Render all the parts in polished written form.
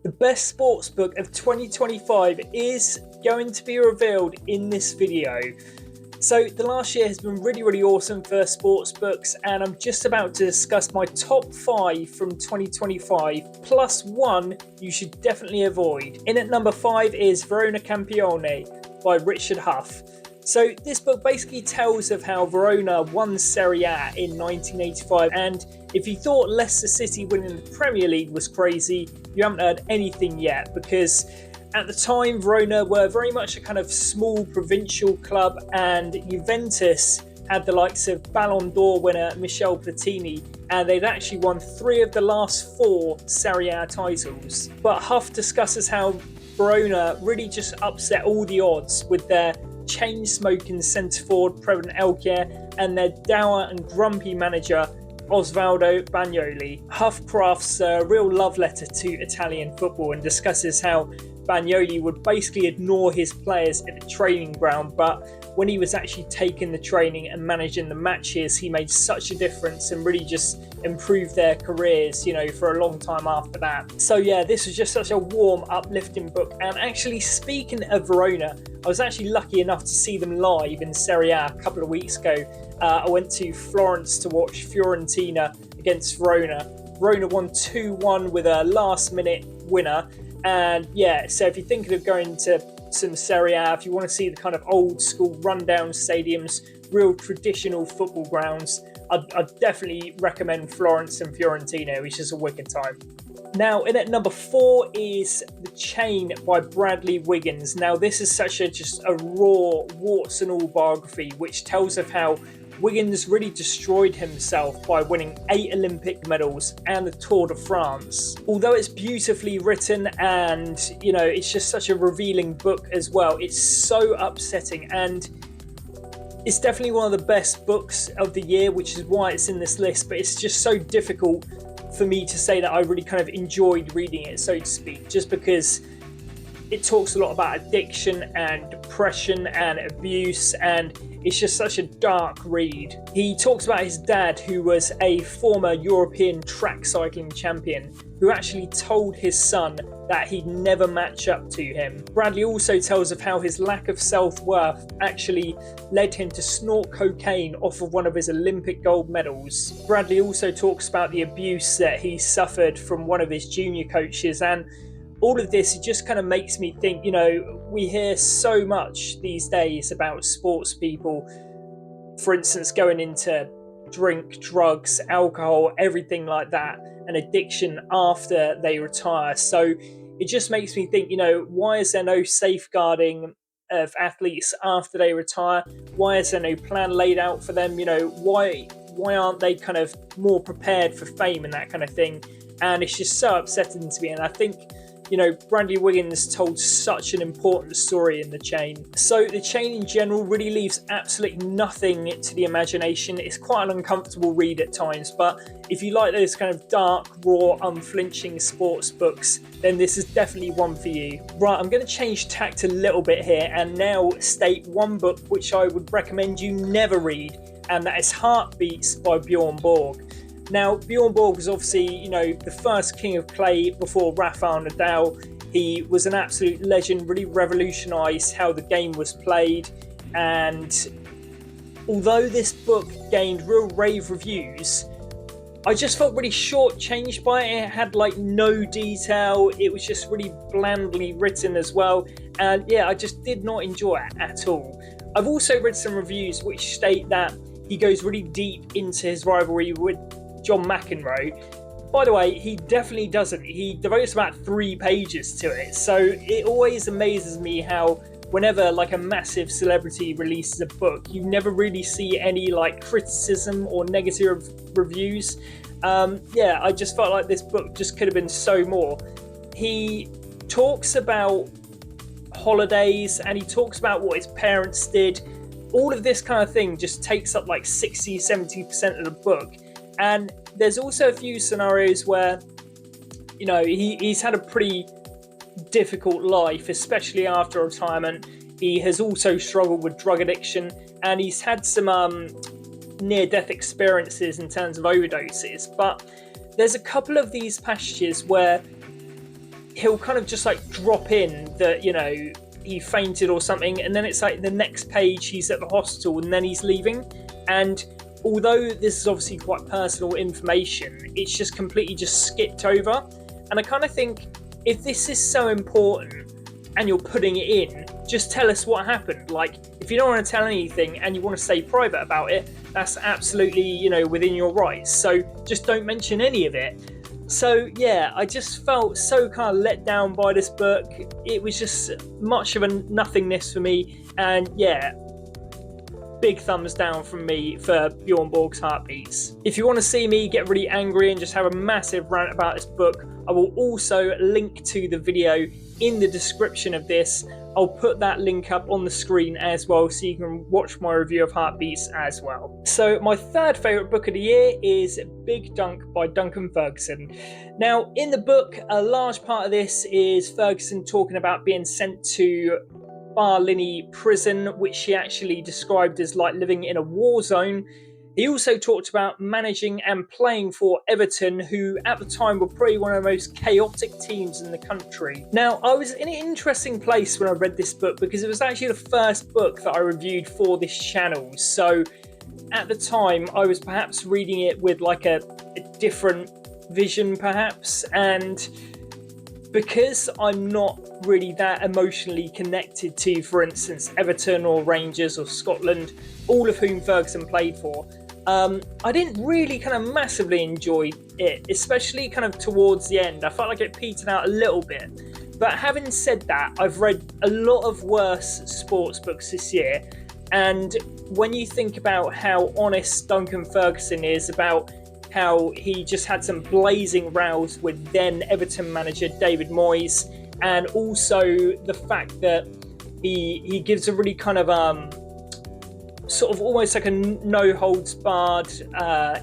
The best sports book of 2025 is going to be revealed in this video. So the last year has been really awesome for sports books, and I'm just about to discuss my top 5 from 2025 plus one you should definitely avoid. In at number 5 is Verona Campione by Richard Hough. So this book basically tells of how Verona won Saraya in 1985, and if you thought Leicester City winning the Premier League was crazy, you haven't heard anything yet, because at the time Verona were very much a kind of small provincial club, and Juventus had the likes of Ballon d'Or winner Michel Platini, and they'd actually won 3 of the last 4 Serie A titles. But Hough discusses how Verona really just upset all the odds with their chain-smoking centre-forward Previn Elkier and their dour and grumpy manager Osvaldo Bagnoli. Hough crafts a real love letter to Italian football and discusses how Bagnoli would basically ignore his players at the training ground, but when he was actually taking the training and managing the matches, he made such a difference and really just improved their careers, for a long time after that. So yeah, this was just such a warm, uplifting book. And actually, speaking of Verona, I was actually lucky enough to see them live in Serie A couple of weeks ago. I went to Florence to watch Fiorentina against Verona. Verona won 2-1 with a last-minute winner. And yeah, so if you're thinking of going to some Serie A, if you want to see the kind of old school rundown stadiums, real traditional football grounds, I'd definitely recommend Florence and Fiorentina, which is a wicked time. Now, in at number 4 is The Chain by Bradley Wiggins. Now, this is just a raw, warts and all biography, which tells of how Wiggins really destroyed himself by winning 8 Olympic medals and the Tour de France. Although it's beautifully written and, it's just such a revealing book as well, it's so upsetting, and it's definitely one of the best books of the year, which is why it's in this list, but it's just so difficult for me to say that I really kind of enjoyed reading it, so to speak, just because it talks a lot about addiction and depression and abuse, and it's just such a dark read. He talks about his dad, who was a former European track cycling champion, who actually told his son that he'd never match up to him. Bradley also tells of how his lack of self-worth actually led him to snort cocaine off of one of his Olympic gold medals. Bradley also talks about the abuse that he suffered from one of his junior coaches, and all of this, it just kind of makes me think, we hear so much these days about sports people, for instance, going into drink, drugs, alcohol, everything like that, and addiction after they retire. So it just makes me think, why is there no safeguarding of athletes after they retire? Why is there no plan laid out for them? Why aren't they kind of more prepared for fame and that kind of thing? And it's just so upsetting to me. And I think Bradley Wiggins told such an important story in The Chain. So The Chain in general really leaves absolutely nothing to the imagination. It's quite an uncomfortable read at times, but if you like those kind of dark, raw, unflinching sports books, then this is definitely one for you. Right, I'm going to change tact a little bit here and now state one book which I would recommend you never read, and that is Heartbeats by Björn Borg. Now, Björn Borg was obviously, the first king of clay before Rafael Nadal. He was an absolute legend, really revolutionised how the game was played. And although this book gained real rave reviews, I just felt really shortchanged by it. It had no detail. It was just really blandly written as well. And yeah, I just did not enjoy it at all. I've also read some reviews which state that he goes really deep into his rivalry with John McEnroe. By the way, he definitely doesn't. He devotes about 3 pages to it. So it always amazes me how whenever a massive celebrity releases a book, you never really see any criticism or negative reviews. I just felt like this book just could have been so more. He talks about holidays and he talks about what his parents did. All of this kind of thing just takes up 60-70% of the book. And there's also a few scenarios where, he's had a pretty difficult life, especially after retirement. He has also struggled with drug addiction, and he's had some near-death experiences in terms of overdoses. But there's a couple of these passages where he'll kind of just like drop in that, you know, he fainted or something, and then it's like the next page he's at the hospital and then he's leaving. And although this is obviously quite personal information, it's just completely just skipped over. And I kind of think, if this is so important and you're putting it in, just tell us what happened. Like, if you don't want to tell anything and you want to stay private about it, that's absolutely, you know, within your rights. So just don't mention any of it. So yeah, I just felt so kind of let down by this book. It was just much of a nothingness for me. And yeah, big thumbs down from me for Björn Borg's Heartbeats. If you want to see me get really angry and just have a massive rant about this book, I will also link to the video in the description of this. I'll put that link up on the screen as well, so you can watch my review of Heartbeats as well. So my third favourite book of the year is Big Dunc by Duncan Ferguson. Now, in the book, a large part of this is Ferguson talking about being sent to Barlinnie prison, which he actually described as like living in a war zone. He also talked about managing and playing for Everton, who at the time were probably one of the most chaotic teams in the country. Now, I was in an interesting place when I read this book, because it was actually the first book that I reviewed for this channel. So at the time, I was perhaps reading it with like a different vision perhaps, and because I'm not really that emotionally connected to, for instance, Everton or Rangers or Scotland, all of whom Ferguson played for, I didn't really kind of massively enjoy it, especially kind of towards the end. I felt like it petered out a little bit. But having said that, I've read a lot of worse sports books this year, and when you think about how honest Duncan Ferguson is about how he just had some blazing rows with then Everton manager David Moyes, and also the fact that he gives a really kind of sort of almost like a no holds barred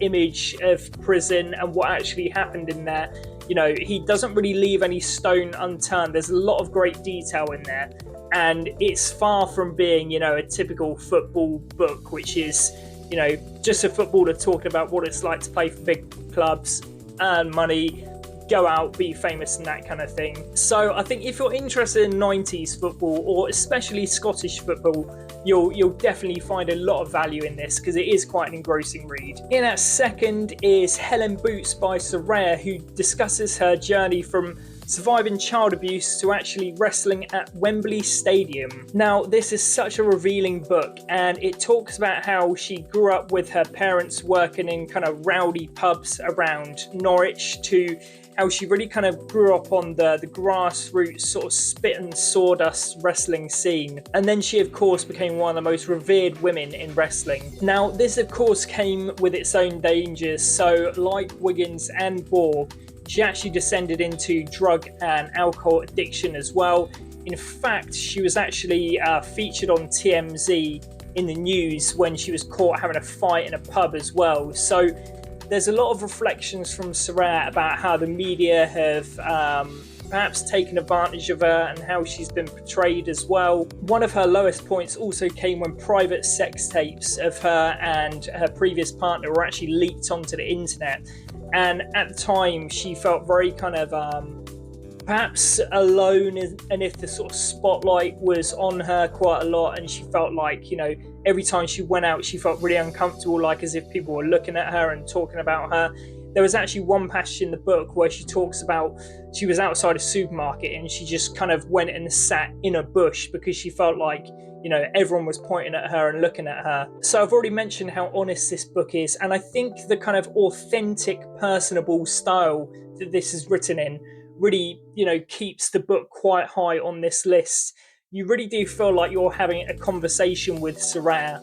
image of prison and what actually happened in there. You know, he doesn't really leave any stone unturned. There's a lot of great detail in there, and it's far from being, you know, a typical football book, which is, you know, just a footballer talking about what it's like to play for big clubs, earn money, go out, be famous and that kind of thing. So I think if you're interested in 90s football, or especially Scottish football, you'll definitely find a lot of value in this, because it is quite an engrossing read. In at second is Helen Boots by Saraya, who discusses her journey from surviving child abuse to actually wrestling at Wembley Stadium. Now, this is such a revealing book, and it talks about how she grew up with her parents working in kind of rowdy pubs around Norwich, to how she really kind of grew up on the grassroots sort of spit and sawdust wrestling scene. And then she, of course, became one of the most revered women in wrestling. Now, this, of course, came with its own dangers. So, like Wiggins and Borg, she actually descended into drug and alcohol addiction as well. In fact, she was actually featured on TMZ in the news when she was caught having a fight in a pub as well. So there's a lot of reflections from Saraya about how the media have perhaps taken advantage of her and how she's been portrayed as well. One of her lowest points also came when private sex tapes of her and her previous partner were actually leaked onto the internet. And at the time, she felt very kind of perhaps alone, and if the sort of spotlight was on her quite a lot, and she felt like, you know, every time she went out, she felt really uncomfortable, like as if people were looking at her and talking about her. There was actually one passage in the book where she talks about she was outside a supermarket and she just kind of went and sat in a bush because she felt like, you know, everyone was pointing at her and looking at her. So I've already mentioned how honest this book is, and I think the kind of authentic, personable style that this is written in really, you know, keeps the book quite high on this list. You really do feel like you're having a conversation with Saraya.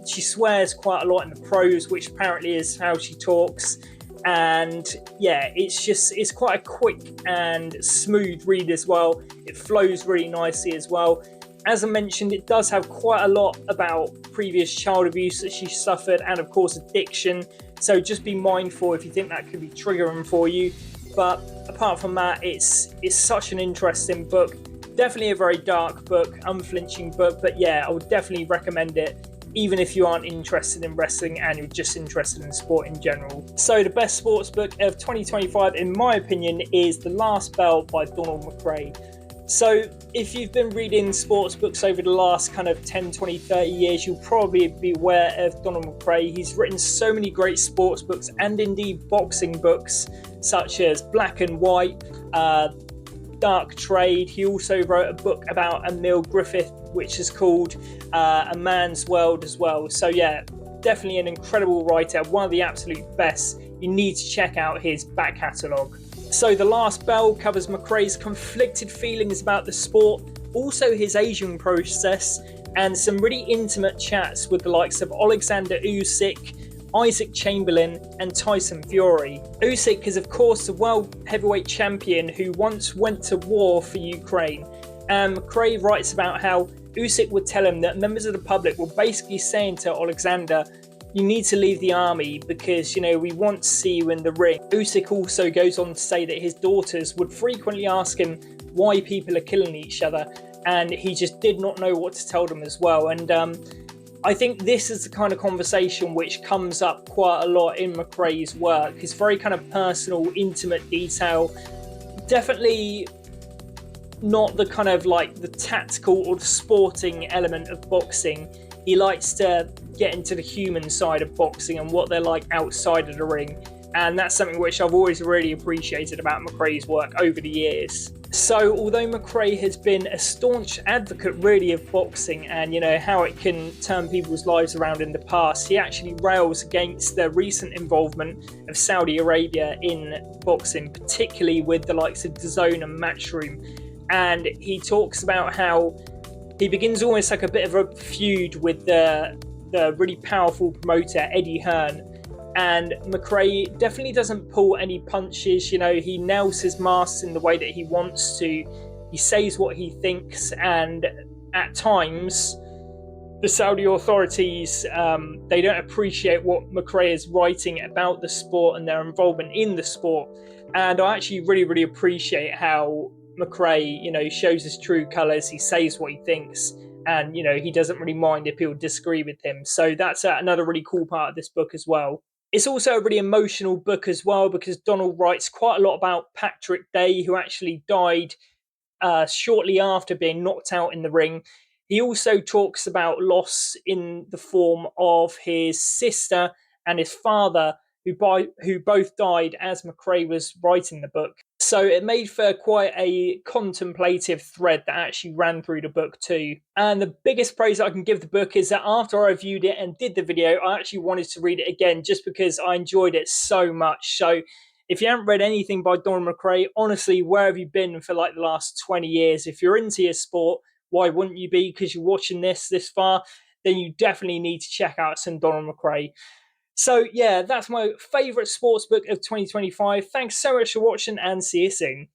She swears quite a lot in the prose, which apparently is how she talks. And yeah, it's quite a quick and smooth read as well. It flows really nicely as well. As I mentioned, it does have quite a lot about previous child abuse that she suffered, and of course addiction. So just be mindful if you think that could be triggering for you. But apart from that, it's such an interesting book. Definitely a very dark book, unflinching book, but yeah, I would definitely recommend it even if you aren't interested in wrestling and you're just interested in sport in general. So the best sports book of 2025, in my opinion, is The Last Bell by Donald McRae. So if you've been reading sports books over the last kind of 10, 20, 30 years, you'll probably be aware of Donald McRae. He's written so many great sports books and indeed boxing books, such as Black and White, Dark Trade. He also wrote a book about Emil Griffith, which is called A Man's World as well. So yeah, definitely an incredible writer, one of the absolute best. You need to check out his back catalogue. So The Last Bell covers McRae's conflicted feelings about the sport, also his aging process, and some really intimate chats with the likes of Oleksandr Usyk, Isaac Chamberlain and Tyson Fury. Usyk is of course the world heavyweight champion who once went to war for Ukraine, and McRae writes about how Usyk would tell him that members of the public were basically saying to Oleksandr, you need to leave the army because, we want to see you in the ring. Usyk also goes on to say that his daughters would frequently ask him why people are killing each other, and he just did not know what to tell them as well. And I think this is the kind of conversation which comes up quite a lot in McRae's work. It's very kind of personal, intimate detail. Definitely not the kind of like the tactical or the sporting element of boxing. He likes to get into the human side of boxing and what they're like outside of the ring. And that's something which I've always really appreciated about McRae's work over the years. So although McRae has been a staunch advocate really of boxing and how it can turn people's lives around in the past, he actually rails against the recent involvement of Saudi Arabia in boxing, particularly with the likes of DAZN and Matchroom. And he talks about how he begins almost like a bit of a feud with the really powerful promoter Eddie Hearn. And McRae definitely doesn't pull any punches. He nails his masks in the way that he wants to. He says what he thinks, and at times the Saudi authorities, they don't appreciate what McRae is writing about the sport and their involvement in the sport. And I actually really, really appreciate how McRae, shows his true colours. He says what he thinks, and he doesn't really mind if people disagree with him. So that's another really cool part of this book as well. It's also a really emotional book as well because Donald writes quite a lot about Patrick Day, who actually died shortly after being knocked out in the ring. He also talks about loss in the form of his sister and his father, who both died as McRae was writing the book. So it made for quite a contemplative thread that actually ran through the book too. And the biggest praise I can give the book is that after I reviewed it and did the video, I actually wanted to read it again just because I enjoyed it so much. So if you haven't read anything by Donald McRae, honestly, where have you been for like the last 20 years? If you're into your sport, why wouldn't you be? Because you're watching this far, then you definitely need to check out some Donald McRae. So yeah, that's my favourite sports book of 2025. Thanks so much for watching and see you soon.